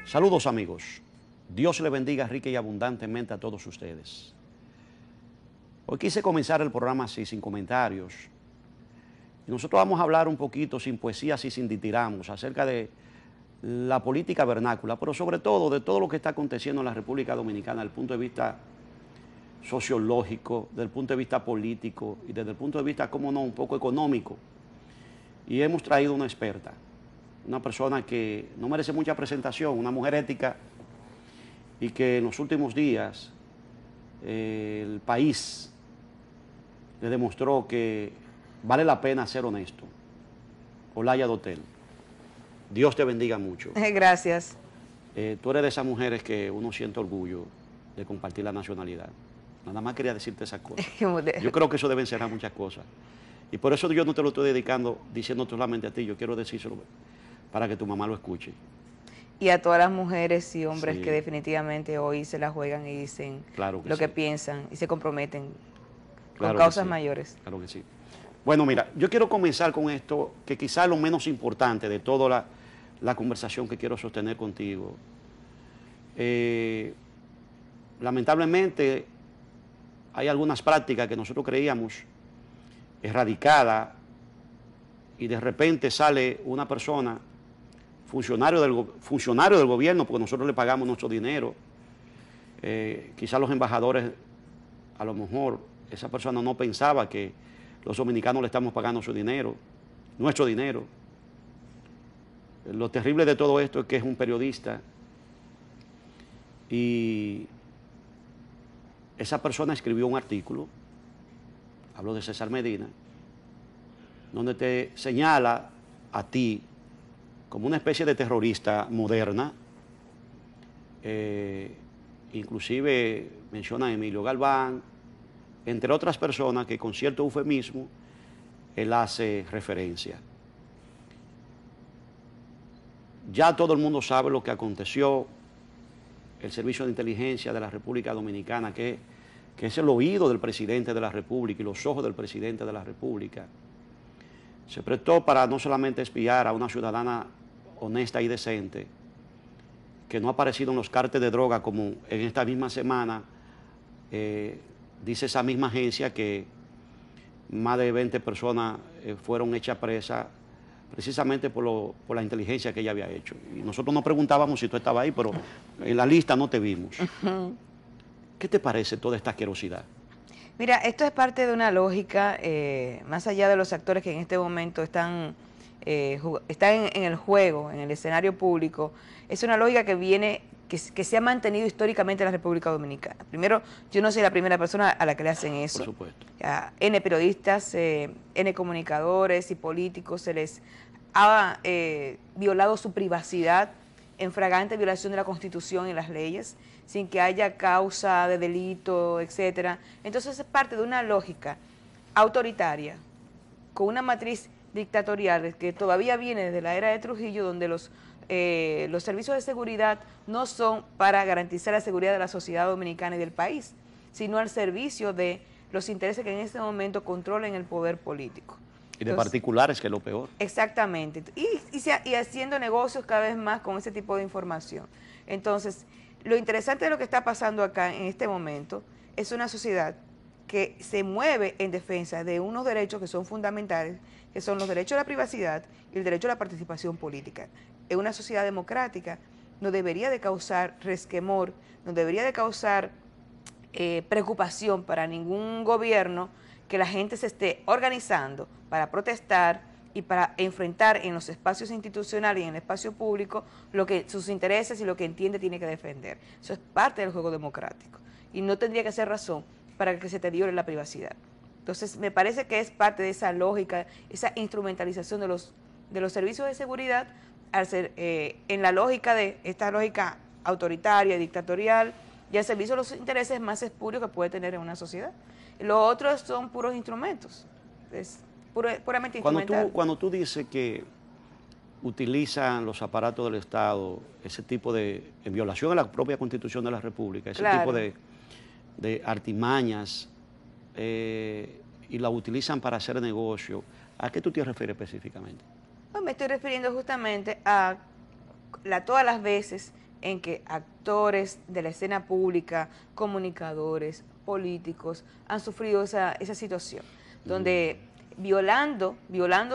Saludos amigos, Dios le bendiga rica y abundantemente a todos ustedes. Hoy quise comenzar el programa así, sin comentarios. Y nosotros vamos a hablar un poquito, sin poesías y sin ditiramos, acerca de la política vernácula, pero sobre todo de todo lo que está aconteciendo en la República Dominicana desde el punto de vista sociológico, desde el punto de vista político y desde el punto de vista, cómo no, un poco económico. Y hemos traído una experta, una persona que no merece mucha presentación, una mujer ética y que en los últimos días el país le demostró que vale la pena ser honesto. Olaya Dotel, Dios te bendiga mucho. Gracias. Tú eres de esas mujeres que uno siente orgullo de compartir la nacionalidad. Nada más quería decirte esas cosas. Yo creo que eso debe encerrar muchas cosas. Y por eso yo no te lo estoy dedicando, diciendo solamente a ti, yo quiero decírselo para que tu mamá lo escuche. Y a todas las mujeres y hombres Sí. que definitivamente hoy se la juegan y dicen Claro que lo que sí. piensan y se comprometen Claro con que causas sí. mayores. Claro que sí. Bueno, mira, yo quiero comenzar con esto, que quizás es lo menos importante de toda la conversación que quiero sostener contigo. Lamentablemente, hay algunas prácticas que nosotros creíamos erradicadas y de repente sale una persona, funcionario del gobierno, porque nosotros le pagamos nuestro dinero. Quizás los embajadores, a lo mejor, esa persona no pensaba que los dominicanos le estamos pagando su dinero, nuestro dinero. Lo terrible de todo esto es que es un periodista y esa persona escribió un artículo, hablo de César Medina, donde te señala a ti como una especie de terrorista moderna. Inclusive menciona a Emilio Galván, entre otras personas que con cierto eufemismo él hace referencia. Ya todo el mundo sabe lo que aconteció. El Servicio de Inteligencia de la República Dominicana, que es el oído del presidente de la República y los ojos del presidente de la República, se prestó para no solamente espiar a una ciudadana honesta y decente, que no ha aparecido en los cárteles de droga, como en esta misma semana dice esa misma agencia que más de 20 personas fueron hechas presas precisamente por la inteligencia que ella había hecho. Y nosotros nos preguntábamos si tú estabas ahí, pero en la lista no te vimos. ¿Qué te parece toda esta asquerosidad? Mira, esto es parte de una lógica, más allá de los actores que en este momento están en el juego, en el escenario público, es una lógica que viene, que se ha mantenido históricamente en la República Dominicana. Primero, yo no soy la primera persona a la que le hacen eso. Por supuesto. N periodistas, N comunicadores y políticos se les ha violado su privacidad en flagrante violación de la Constitución y las leyes, sin que haya causa de delito, etcétera. Entonces es parte de una lógica autoritaria, con una matriz dictatorial que todavía viene desde la era de Trujillo, donde los servicios de seguridad no son para garantizar la seguridad de la sociedad dominicana y del país, sino al servicio de los intereses que en este momento controlan el poder político. Y de particulares, que es lo peor. Exactamente. Y haciendo negocios cada vez más con ese tipo de información. Entonces, lo interesante de lo que está pasando acá en este momento es una sociedad que se mueve en defensa de unos derechos que son fundamentales, que son los derechos a la privacidad y el derecho a la participación política. En una sociedad democrática no debería de causar resquemor, no debería de causar preocupación para ningún gobierno que la gente se esté organizando para protestar y para enfrentar en los espacios institucionales y en el espacio público sus intereses y lo que entiende tiene que defender. Eso es parte del juego democrático y no tendría que ser razón para que se te viole la privacidad. Entonces, me parece que es parte de esa lógica, esa instrumentalización de los servicios de seguridad al ser, en la lógica de esta lógica autoritaria, dictatorial, y al servicio de los intereses más espurios que puede tener en una sociedad. Los otros son puros instrumentos, es puramente instrumental. Cuando tú dices que utilizan los aparatos del Estado ese tipo de, en violación a la propia Constitución de la República, ese Claro. tipo de artimañas, y la utilizan para hacer negocio, ¿a qué tú te refieres específicamente? Pues me estoy refiriendo justamente a todas las veces en que actores de la escena pública, comunicadores, políticos, han sufrido esa situación, donde violando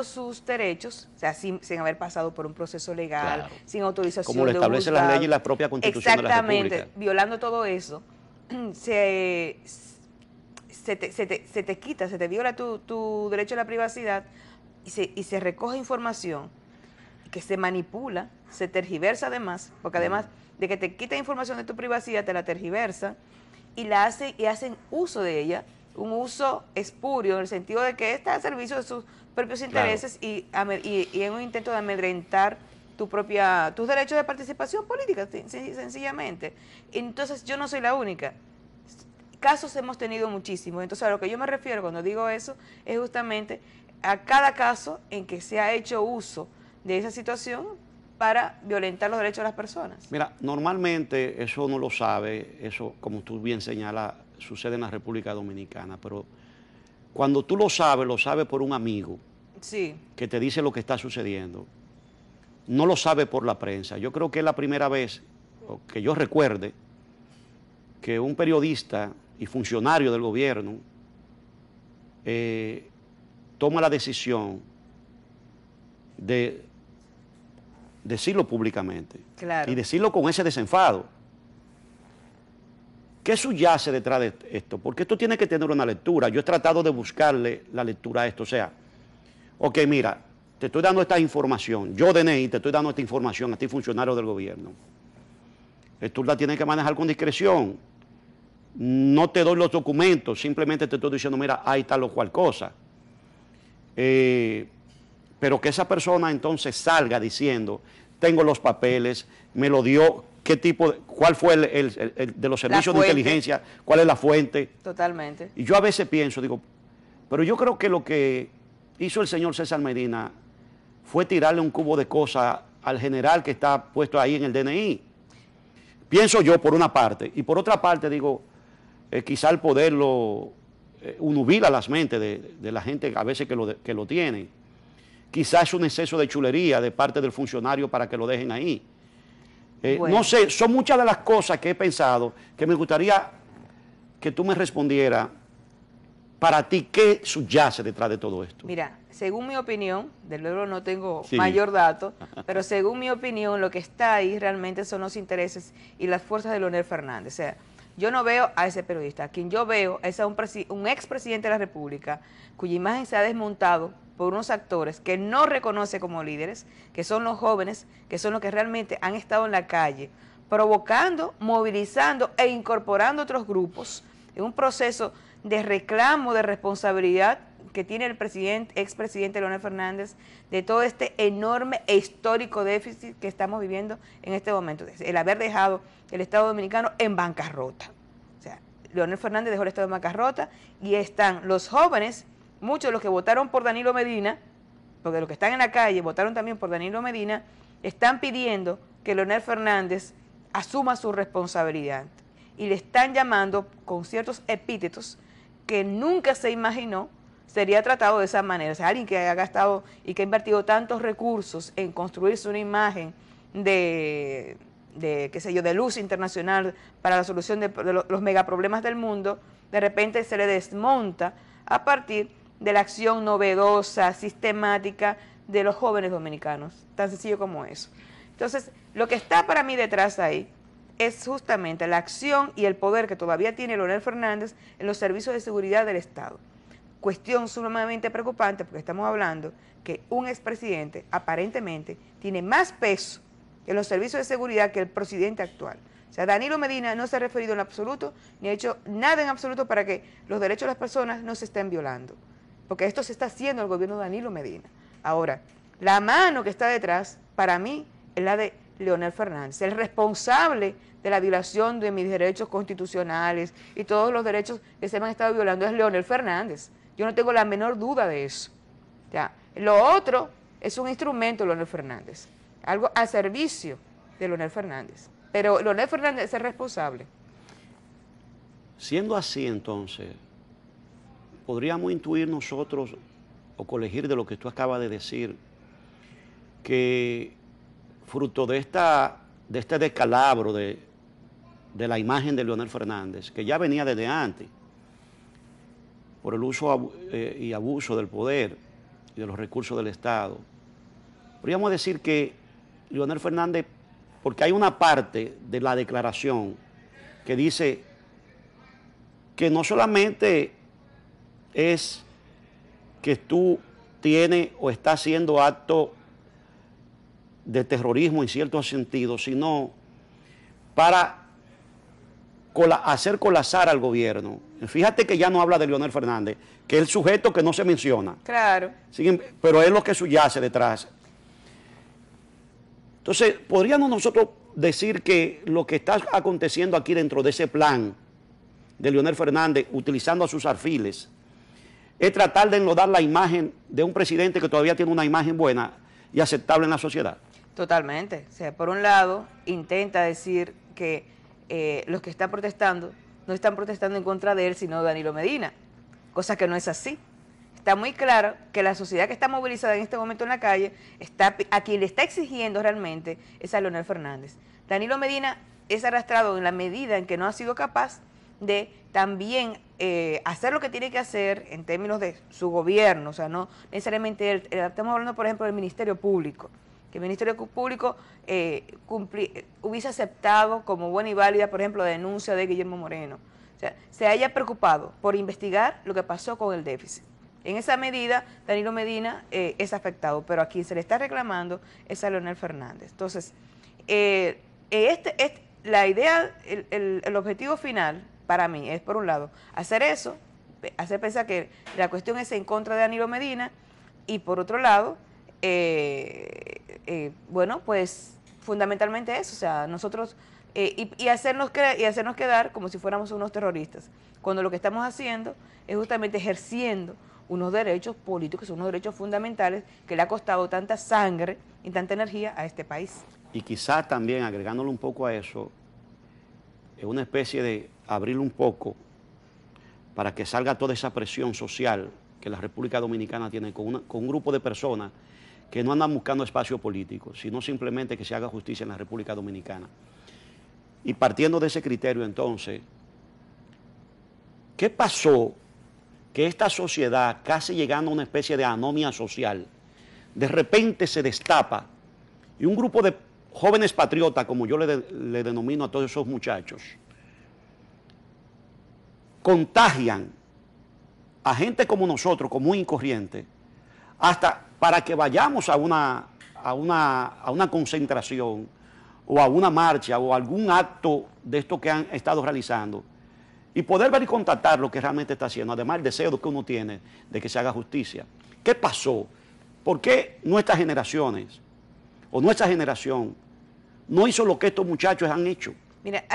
sus derechos, o sea, sin haber pasado por un proceso legal, claro, sin autorización como lo de un establece la juzgado, ley y la propia Constitución de la República. exactamente, violando todo eso, se te quita, se te viola tu derecho a la privacidad y se recoge información que se manipula, se tergiversa además, porque además de que te quita información de tu privacidad, te la tergiversa y hacen uso de ella, un uso espurio, en el sentido de que está al servicio de sus propios intereses, claro, y en un intento de amedrentar tus derechos de participación política, sencillamente. Entonces, yo no soy la única. Casos hemos tenido muchísimos. Entonces, a lo que yo me refiero cuando digo eso es justamente a cada caso en que se ha hecho uso de esa situación para violentar los derechos de las personas. Mira, normalmente eso no lo sabe, eso, como tú bien señalas, sucede en la República Dominicana, pero cuando tú lo sabes por un amigo, sí, que te dice lo que está sucediendo, no lo sabe por la prensa. Yo creo que es la primera vez que yo recuerde que un periodista y funcionario del gobierno toma la decisión de decirlo públicamente, claro, y decirlo con ese desenfado. ¿Qué subyace detrás de esto? Porque esto tiene que tener una lectura. Yo he tratado de buscarle la lectura a esto. O sea, ok, mira, te estoy dando esta información. Yo, DNI, te estoy dando esta información a ti, funcionario del gobierno. Tú la tienes que manejar con discreción. No te doy los documentos, simplemente te estoy diciendo, mira, ahí está lo cual cosa. Pero que esa persona entonces salga diciendo, tengo los papeles, me lo dio, qué tipo, cuál fue el de los servicios de inteligencia, cuál es la fuente. Totalmente. Y yo a veces pienso, digo, pero yo creo que lo que hizo el señor César Medina fue tirarle un cubo de cosas al general que está puesto ahí en el DNI. Pienso yo por una parte, y por otra parte digo, quizá el poder unubila las mentes de la gente a veces que lo tiene. Quizás es un exceso de chulería de parte del funcionario para que lo dejen ahí. Bueno. No sé, son muchas de las cosas que he pensado que me gustaría que tú me respondieras. Para ti, ¿qué subyace detrás de todo esto? Mira, según mi opinión, de luego no tengo mayor dato, pero según mi opinión, lo que está ahí realmente son los intereses y las fuerzas de Leonel Fernández. O sea, yo no veo a ese periodista. A quien yo veo es a un expresidente de la República cuya imagen se ha desmontado por unos actores que no reconoce como líderes, que son los jóvenes, que son los que realmente han estado en la calle, provocando, movilizando e incorporando otros grupos en un proceso de reclamo, de responsabilidad que tiene el expresidente Leonel Fernández de todo este enorme e histórico déficit que estamos viviendo en este momento, el haber dejado el Estado Dominicano en bancarrota. O sea, Leonel Fernández dejó el Estado en bancarrota y están los jóvenes, muchos de los que votaron por Danilo Medina, porque los que están en la calle votaron también por Danilo Medina, están pidiendo que Leonel Fernández asuma su responsabilidad y le están llamando con ciertos epítetos que nunca se imaginó sería tratado de esa manera. O sea, alguien que ha gastado y que ha invertido tantos recursos en construirse una imagen de qué sé yo, de luz internacional para la solución de los megaproblemas del mundo, de repente se le desmonta a partir de la acción novedosa, sistemática de los jóvenes dominicanos, tan sencillo como eso. Entonces, lo que está para mí detrás ahí es justamente la acción y el poder que todavía tiene Leonel Fernández en los servicios de seguridad del Estado. Cuestión sumamente preocupante porque estamos hablando que un expresidente aparentemente tiene más peso en los servicios de seguridad que el presidente actual. O sea, Danilo Medina no se ha referido en absoluto ni ha hecho nada en absoluto para que los derechos de las personas no se estén violando. Porque esto se está haciendo en el gobierno de Danilo Medina. Ahora, la mano que está detrás, para mí, es la de Leonel Fernández, el responsable de la violación de mis derechos constitucionales y todos los derechos que se me han estado violando es Leonel Fernández. Yo no tengo la menor duda de eso. Ya. Lo otro es un instrumento de Leonel Fernández, algo al servicio de Leonel Fernández. Pero Leonel Fernández es el responsable. Siendo así, entonces, podríamos intuir nosotros o colegir de lo que tú acabas de decir, que fruto de esta de este descalabro de la imagen de Leonel Fernández, que ya venía desde antes, por el uso y abuso del poder y de los recursos del Estado. Podríamos decir que Leonel Fernández, porque hay una parte de la declaración que dice que no solamente es que tú tienes o estás haciendo actos de terrorismo en cierto sentido, sino para hacer colapsar al gobierno. Fíjate que ya no habla de Leonel Fernández, que es el sujeto que no se menciona. Claro. Pero es lo que subyace detrás. Entonces, podríamos nosotros decir que lo que está aconteciendo aquí dentro de ese plan de Leonel Fernández, utilizando a sus alfiles, es tratar de enlodar la imagen de un presidente que todavía tiene una imagen buena y aceptable en la sociedad. Totalmente. O sea, por un lado, intenta decir que los que están protestando no están protestando en contra de él, sino de Danilo Medina, cosa que no es así. Está muy claro que la sociedad que está movilizada en este momento en la calle, a quien le está exigiendo realmente es a Leonel Fernández. Danilo Medina es arrastrado en la medida en que no ha sido capaz de también hacer lo que tiene que hacer en términos de su gobierno, o sea, no necesariamente estamos hablando, por ejemplo, del Ministerio Público, que el Ministerio Público hubiese aceptado como buena y válida, por ejemplo, la denuncia de Guillermo Moreno, o sea, se haya preocupado por investigar lo que pasó con el déficit. En esa medida, Danilo Medina es afectado, pero a quien se le está reclamando es a Leonel Fernández. Entonces, la idea, el objetivo final para mí es, por un lado, hacer eso, hacer pensar que la cuestión es en contra de Danilo Medina, y por otro lado, bueno, pues fundamentalmente eso, o sea, nosotros, y hacernos quedar como si fuéramos unos terroristas, cuando lo que estamos haciendo es justamente ejerciendo unos derechos políticos, unos derechos fundamentales que le ha costado tanta sangre y tanta energía a este país. Y quizás también, agregándole un poco a eso, es una especie de abrirlo un poco para que salga toda esa presión social que la República Dominicana tiene con un grupo de personas que no andan buscando espacio político, sino simplemente que se haga justicia en la República Dominicana. Y partiendo de ese criterio, entonces, ¿qué pasó? Que esta sociedad, casi llegando a una especie de anomia social, de repente se destapa y un grupo de jóvenes patriotas, como yo le denomino a todos esos muchachos, contagian a gente como nosotros, común y corriente, hasta para que vayamos a una concentración o a una marcha o a algún acto de esto que han estado realizando, y poder ver y contactar lo que realmente está haciendo, además el deseo que uno tiene de que se haga justicia. ¿Qué pasó? ¿Por qué nuestras generaciones o nuestra generación no hizo lo que estos muchachos han hecho? Mira,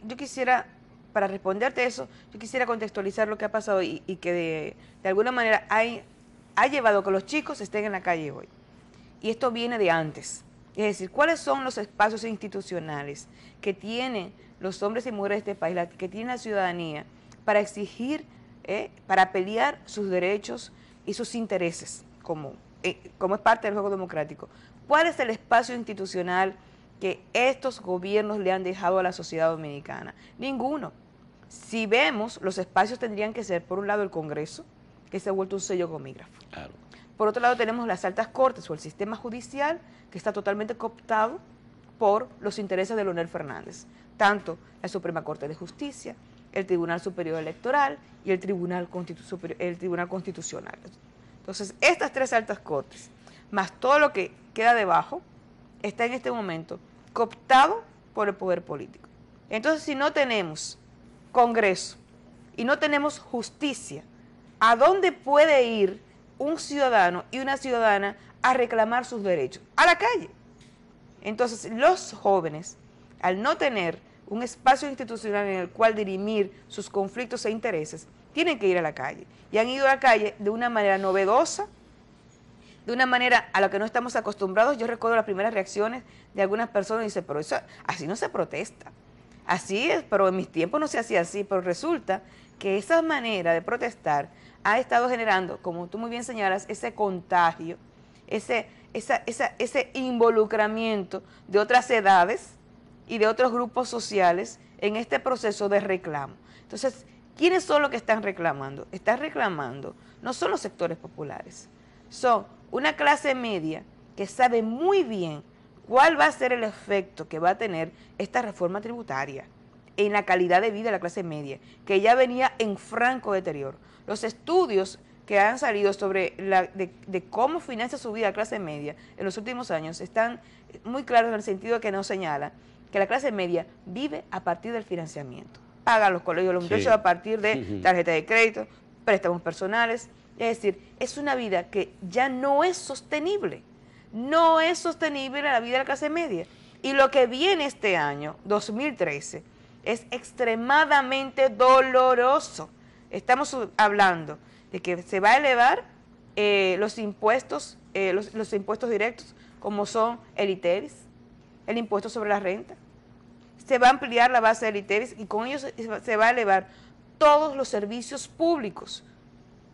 yo quisiera, para responderte eso, yo quisiera contextualizar lo que ha pasado y que de alguna manera ha llevado a que los chicos estén en la calle hoy. Y esto viene de antes. Es decir, ¿cuáles son los espacios institucionales que tienen los hombres y mujeres de este país, que tiene la ciudadanía, para exigir, para pelear sus derechos y sus intereses, como es parte del juego democrático? ¿Cuál es el espacio institucional que estos gobiernos le han dejado a la sociedad dominicana? Ninguno. Si vemos, los espacios tendrían que ser, por un lado, el Congreso, que se ha vuelto un sello gomígrafo. Claro. Por otro lado, tenemos las altas cortes o el sistema judicial, que está totalmente cooptado por los intereses de Leonel Fernández. Tanto la Corte de Justicia, el Tribunal Superior Electoral y el Tribunal Constitucional. Entonces, estas tres altas cortes, más todo lo que queda debajo, está en este momento cooptado por el poder político. Entonces, si no tenemos Congreso y no tenemos justicia, ¿a dónde puede ir un ciudadano y una ciudadana a reclamar sus derechos? A la calle. Entonces, los jóvenes, al no tener un espacio institucional en el cual dirimir sus conflictos e intereses, tienen que ir a la calle. Y han ido a la calle de una manera novedosa, de una manera a la que no estamos acostumbrados. Yo recuerdo las primeras reacciones de algunas personas y dicen, pero eso, así no se protesta. Así es, pero en mis tiempos no se hacía así. Pero resulta que esa manera de protestar ha estado generando, como tú muy bien señalas, ese contagio, ese involucramiento de otras edades, y de otros grupos sociales en este proceso de reclamo. Entonces, ¿quiénes son los que están reclamando? Están reclamando, no son los sectores populares, son una clase media que sabe muy bien cuál va a ser el efecto que va a tener esta reforma tributaria en la calidad de vida de la clase media, que ya venía en franco deterioro. Los estudios que han salido sobre de cómo financia su vida la clase media en los últimos años están muy claros en el sentido de que nos señala que la clase media vive a partir del financiamiento. Paga los colegios de los muchachos a partir de tarjeta de crédito, préstamos personales. Es decir, es una vida que ya no es sostenible. No es sostenible la vida de la clase media. Y lo que viene este año, 2013, es extremadamente doloroso. Estamos hablando de que se va a elevar los impuestos directos, como son el ITEVIS, el impuesto sobre la renta. Se va a ampliar la base del ITEVIS y con ello se va a elevar todos los servicios públicos,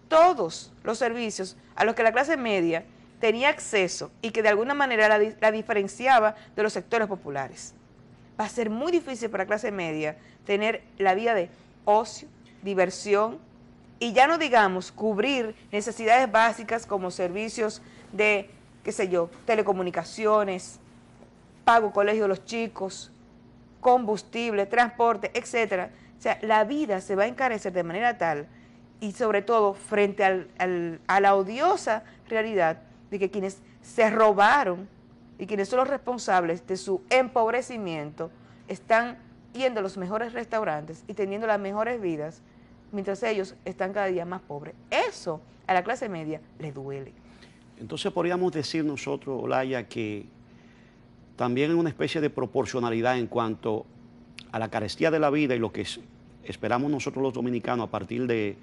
todos los servicios a los que la clase media tenía acceso y que de alguna manera la diferenciaba de los sectores populares. Va a ser muy difícil para la clase media tener la vida de ocio, diversión, y ya no digamos cubrir necesidades básicas como servicios de, qué sé yo, telecomunicaciones, pago colegio de los chicos, combustible, transporte, etcétera. O sea, la vida se va a encarecer de manera tal, y sobre todo frente a la odiosa realidad de que quienes se robaron y quienes son los responsables de su empobrecimiento están yendo a los mejores restaurantes y teniendo las mejores vidas, mientras ellos están cada día más pobres. Eso a la clase media le duele. Entonces podríamos decir nosotros, Olaya, que también hay una especie de proporcionalidad en cuanto a la carestía de la vida y lo que esperamos nosotros los dominicanos a partir de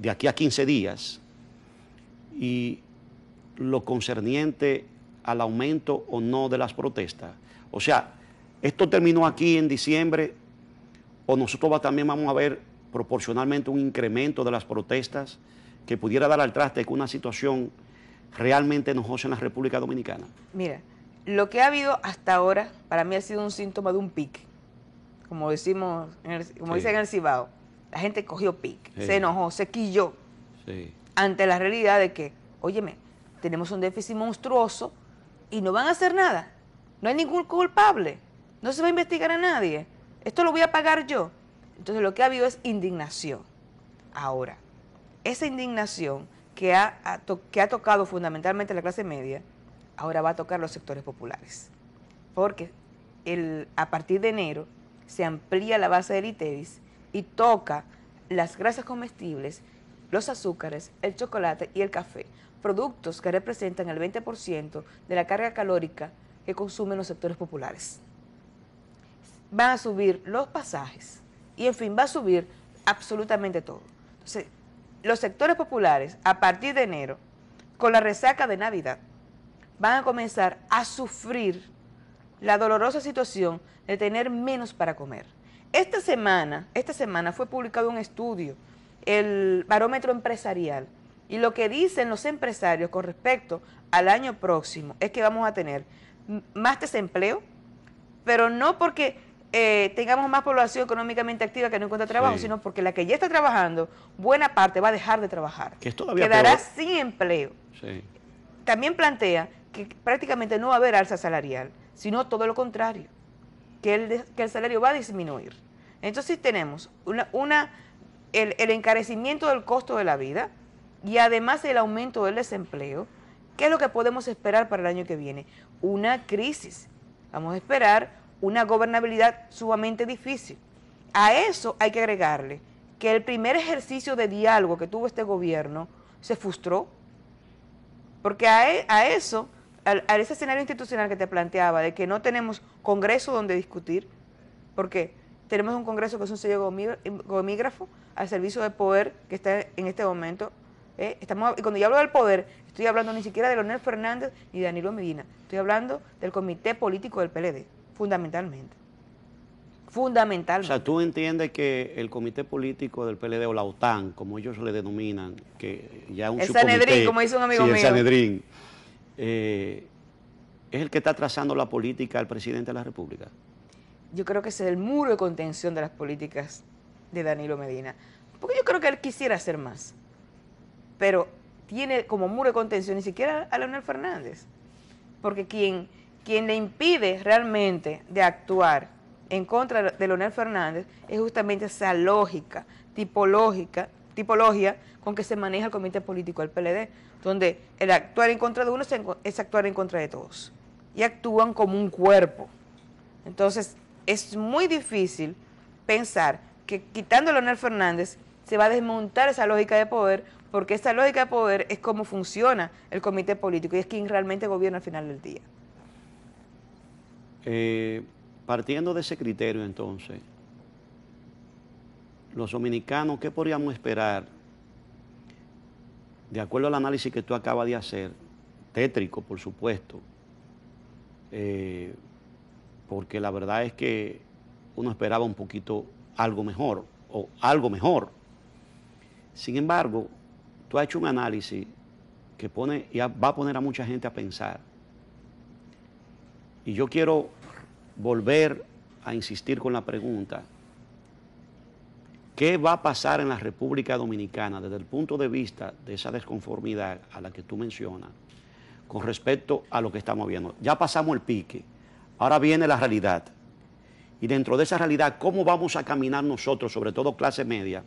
aquí a 15 días, y lo concerniente al aumento o no de las protestas. O sea, ¿esto terminó aquí en diciembre o nosotros también vamos a ver proporcionalmente un incremento de las protestas que pudiera dar al traste con una situación realmente enojosa en la República Dominicana? Mira, lo que ha habido hasta ahora para mí ha sido un síntoma de un pique, como decimos, dicen en el Cibao. La gente cogió pique, se enojó, se quilló ante la realidad de que, óyeme, tenemos un déficit monstruoso y no van a hacer nada. No hay ningún culpable. No se va a investigar a nadie. Esto lo voy a pagar yo. Entonces lo que ha habido es indignación. Ahora, esa indignación que ha tocado fundamentalmente la clase media, ahora va a tocar los sectores populares. Porque a partir de enero se amplía la base del ITEVIS y toca las grasas comestibles, los azúcares, el chocolate y el café, productos que representan el 20% de la carga calórica que consumen los sectores populares. Van a subir los pasajes y, en fin, va a subir absolutamente todo. Entonces, los sectores populares, a partir de enero, con la resaca de Navidad, van a comenzar a sufrir la dolorosa situación de tener menos para comer. Esta semana fue publicado un estudio, el Barómetro Empresarial, y lo que dicen los empresarios con respecto al año próximo es que vamos a tener más desempleo, pero no porque tengamos más población económicamente activa que no encuentra trabajo, sino porque la que ya está trabajando, buena parte va a dejar de trabajar, quedará sin empleo. También plantea que prácticamente no va a haber alza salarial, sino todo lo contrario, que el salario va a disminuir. Entonces tenemos el encarecimiento del costo de la vida y además el aumento del desempleo. ¿Qué es lo que podemos esperar para el año que viene? Una crisis. Vamos a esperar una gobernabilidad sumamente difícil. A eso hay que agregarle que el primer ejercicio de diálogo que tuvo este gobierno se frustró, porque a ese escenario institucional que te planteaba, de que no tenemos Congreso donde discutir, porque tenemos un Congreso que es un sello gomígrafo al servicio del poder que está en este momento. Y cuando yo hablo del poder, estoy hablando ni siquiera de Leonel Fernández ni de Danilo Medina, estoy hablando del comité político del PLD, fundamentalmente. O sea, tú entiendes que el comité político del PLD o la OTAN, como ellos le denominan, que ya un el Sanedrín, como dice un amigo mío. El Sanedrín, es el que está trazando la política al presidente de la República? Yo creo que ese es el muro de contención de las políticas de Danilo Medina. Porque yo creo que él quisiera hacer más, pero tiene como muro de contención ni siquiera a Leonel Fernández. Porque quien le impide realmente de actuar en contra de Leonel Fernández es justamente esa lógica, tipología con que se maneja el comité político del PLD, donde el actuar en contra de uno es actuar en contra de todos. Y actúan como un cuerpo. Entonces, es muy difícil pensar que quitando a Leonel Fernández se va a desmontar esa lógica de poder, porque esa lógica de poder es cómo funciona el comité político y es quien realmente gobierna al final del día. Partiendo de ese criterio, entonces, los dominicanos, ¿qué podríamos esperar? De acuerdo al análisis que tú acabas de hacer, tétrico, por supuesto, porque la verdad es que uno esperaba un poquito algo mejor, o algo mejor. Sin embargo, tú has hecho un análisis que va a poner a mucha gente a pensar. Y yo quiero volver a insistir con la pregunta: ¿qué va a pasar en la República Dominicana desde el punto de vista de esa desconformidad a la que tú mencionas con respecto a lo que estamos viendo? Ya pasamos el pique, ahora viene la realidad. Y dentro de esa realidad, ¿cómo vamos a caminar nosotros, sobre todo clase media,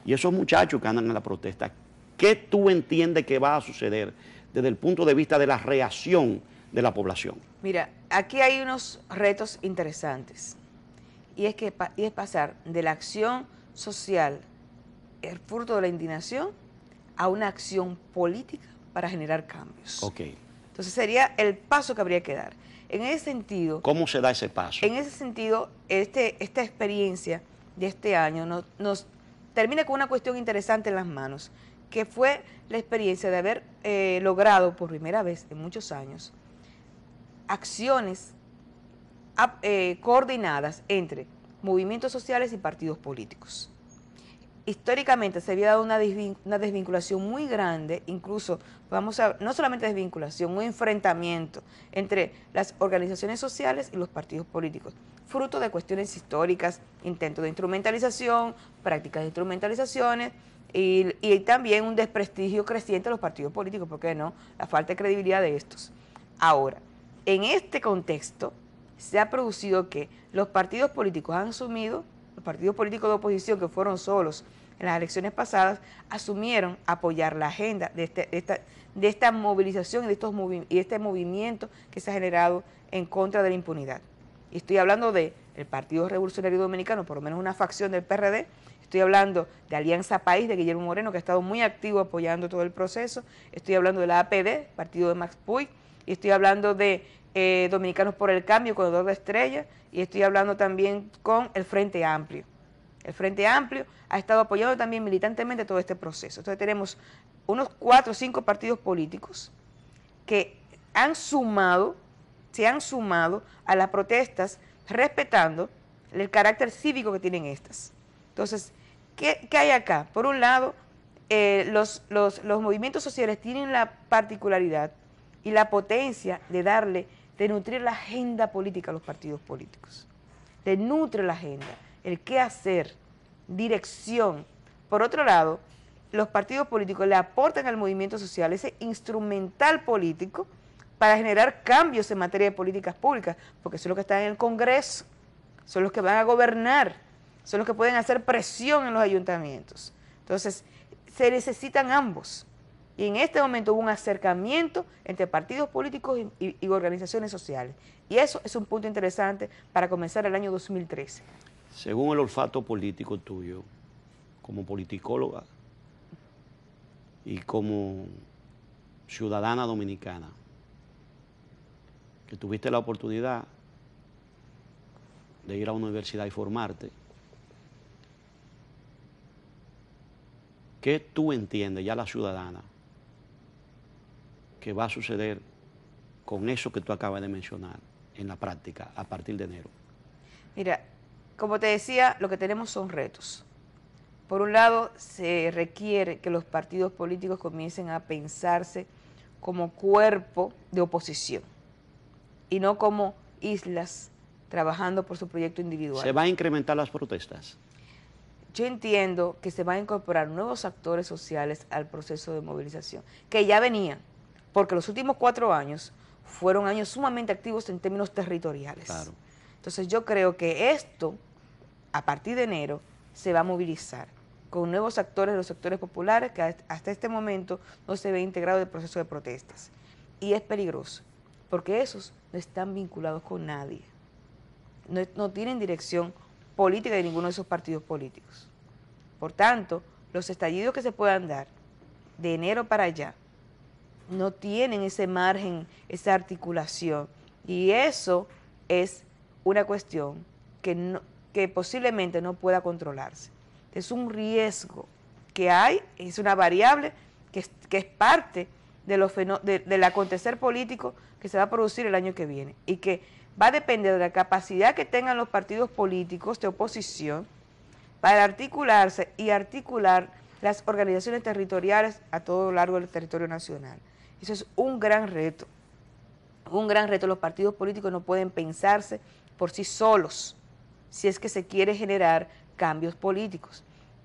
y esos muchachos que andan en la protesta? ¿Qué tú entiendes que va a suceder desde el punto de vista de la reacción de la población? Mira, aquí hay unos retos interesantes, y es pasar de la acción social, el fruto de la indignación, a una acción política para generar cambios. Ok. Entonces sería el paso que habría que dar. En ese sentido... ¿Cómo se da ese paso? En ese sentido, esta experiencia de este año nos termina con una cuestión interesante en las manos, que fue la experiencia de haber logrado por primera vez en muchos años acciones coordinadas entre movimientos sociales y partidos políticos. Históricamente se había dado una desvinculación muy grande, incluso, no solamente desvinculación, un enfrentamiento entre las organizaciones sociales y los partidos políticos, fruto de cuestiones históricas, intentos de instrumentalización, prácticas de instrumentalizaciones y también un desprestigio creciente de los partidos políticos, ¿por qué no? La falta de credibilidad de estos. Ahora, en este contexto se ha producido que los partidos políticos han asumido, los partidos políticos de oposición que fueron solos en las elecciones pasadas, asumieron apoyar la agenda de esta movilización y este movimiento que se ha generado en contra de la impunidad. Y estoy hablando del Partido Revolucionario Dominicano, por lo menos una facción del PRD, estoy hablando de Alianza País, de Guillermo Moreno, que ha estado muy activo apoyando todo el proceso, estoy hablando de la APD, partido de Max Puig, y estoy hablando de Dominicanos por el Cambio, con Eduardo Estrella, y estoy hablando también con el Frente Amplio. El Frente Amplio ha estado apoyando también militantemente todo este proceso. Entonces tenemos unos 4 o 5 partidos políticos que se han sumado a las protestas respetando el carácter cívico que tienen estas. Entonces, ¿qué hay acá? Por un lado, los movimientos sociales tienen la particularidad y la potencia de nutrir la agenda política a los partidos políticos. De nutre la agenda, el qué hacer, dirección. Por otro lado, los partidos políticos le aportan al movimiento social ese instrumental político para generar cambios en materia de políticas públicas, porque son los que están en el Congreso, son los que van a gobernar, son los que pueden hacer presión en los ayuntamientos. Entonces, se necesitan ambos. Y en este momento hubo un acercamiento entre partidos políticos y organizaciones sociales. Y eso es un punto interesante para comenzar el año 2013. Según el olfato político tuyo, como politicóloga y como ciudadana dominicana, que tuviste la oportunidad de ir a una universidad y formarte, ¿qué tú entiendes, ya la ciudadana, que va a suceder con eso que tú acabas de mencionar en la práctica a partir de enero? Mira, como te decía, lo que tenemos son retos. Por un lado, se requiere que los partidos políticos comiencen a pensarse como cuerpo de oposición. y no como islas trabajando por su proyecto individual. ¿Se va a incrementar las protestas? Yo entiendo que se van a incorporar nuevos actores sociales al proceso de movilización, que ya venían, porque los últimos 4 años fueron años sumamente activos en términos territoriales. Claro. Entonces yo creo que esto, a partir de enero, se va a movilizar con nuevos actores, los sectores populares, que hasta este momento no se ve integrado el proceso de protestas. Y es peligroso, porque esos no están vinculados con nadie, no tienen dirección política de ninguno de esos partidos políticos. Por tanto, los estallidos que se puedan dar de enero para allá no tienen ese margen, esa articulación, y eso es una cuestión que posiblemente no pueda controlarse. Es un riesgo que hay, es una variable que es parte de del acontecer político que se va a producir el año que viene y que va a depender de la capacidad que tengan los partidos políticos de oposición para articularse y articular las organizaciones territoriales a todo lo largo del territorio nacional. Eso es un gran reto. Un gran reto. Los partidos políticos no pueden pensarse por sí solos si es que se quiere generar cambios políticos.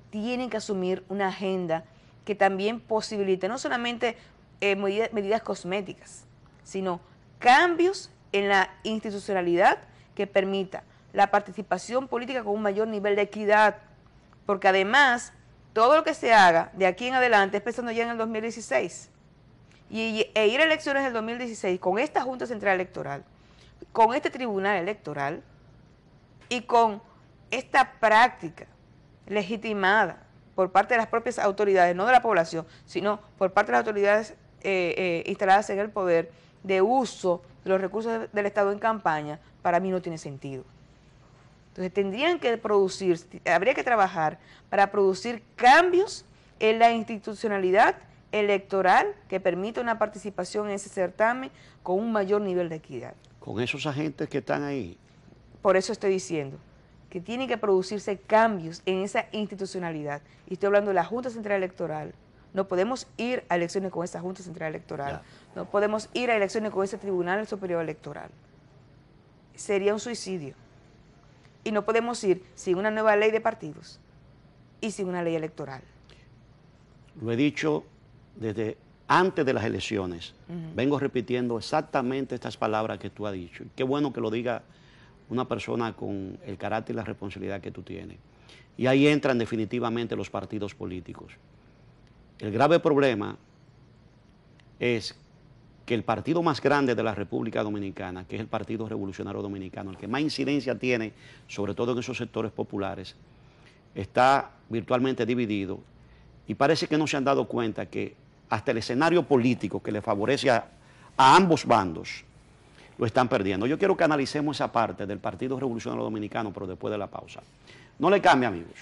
Tienen que asumir una agenda que también posibilite no solamente medidas cosméticas, sino cambios en la institucionalidad que permita la participación política con un mayor nivel de equidad, porque además todo lo que se haga de aquí en adelante es pensando ya en el 2016, e ir a elecciones del 2016 con esta Junta Central Electoral, con este Tribunal Electoral y con esta práctica legitimada por parte de las propias autoridades, no de la población, sino por parte de las autoridades instaladas en el poder, de uso de los recursos del Estado en campaña, para mí no tiene sentido. Entonces tendrían que habría que trabajar para producir cambios en la institucionalidad electoral que permita una participación en ese certamen con un mayor nivel de equidad. Con esos agentes que están ahí. Por eso estoy diciendo que tienen que producirse cambios en esa institucionalidad. Y estoy hablando de la Junta Central Electoral. No podemos ir a elecciones con esa Junta Central Electoral. Ya. No podemos ir a elecciones con ese Tribunal Superior Electoral. Sería un suicidio. Y no podemos ir sin una nueva ley de partidos y sin una ley electoral. Lo he dicho desde antes de las elecciones. Vengo repitiendo exactamente estas palabras que tú has dicho. Y qué bueno que lo diga una persona con el carácter y la responsabilidad que tú tienes. Y ahí entran definitivamente los partidos políticos. El grave problema es que el partido más grande de la República Dominicana, que es el Partido Revolucionario Dominicano, el que más incidencia tiene, sobre todo en esos sectores populares, está virtualmente dividido y parece que no se han dado cuenta que hasta el escenario político que le favorece a ambos bandos lo están perdiendo. Yo quiero que analicemos esa parte del Partido Revolucionario Dominicano, pero después de la pausa. No le cambie, amigos.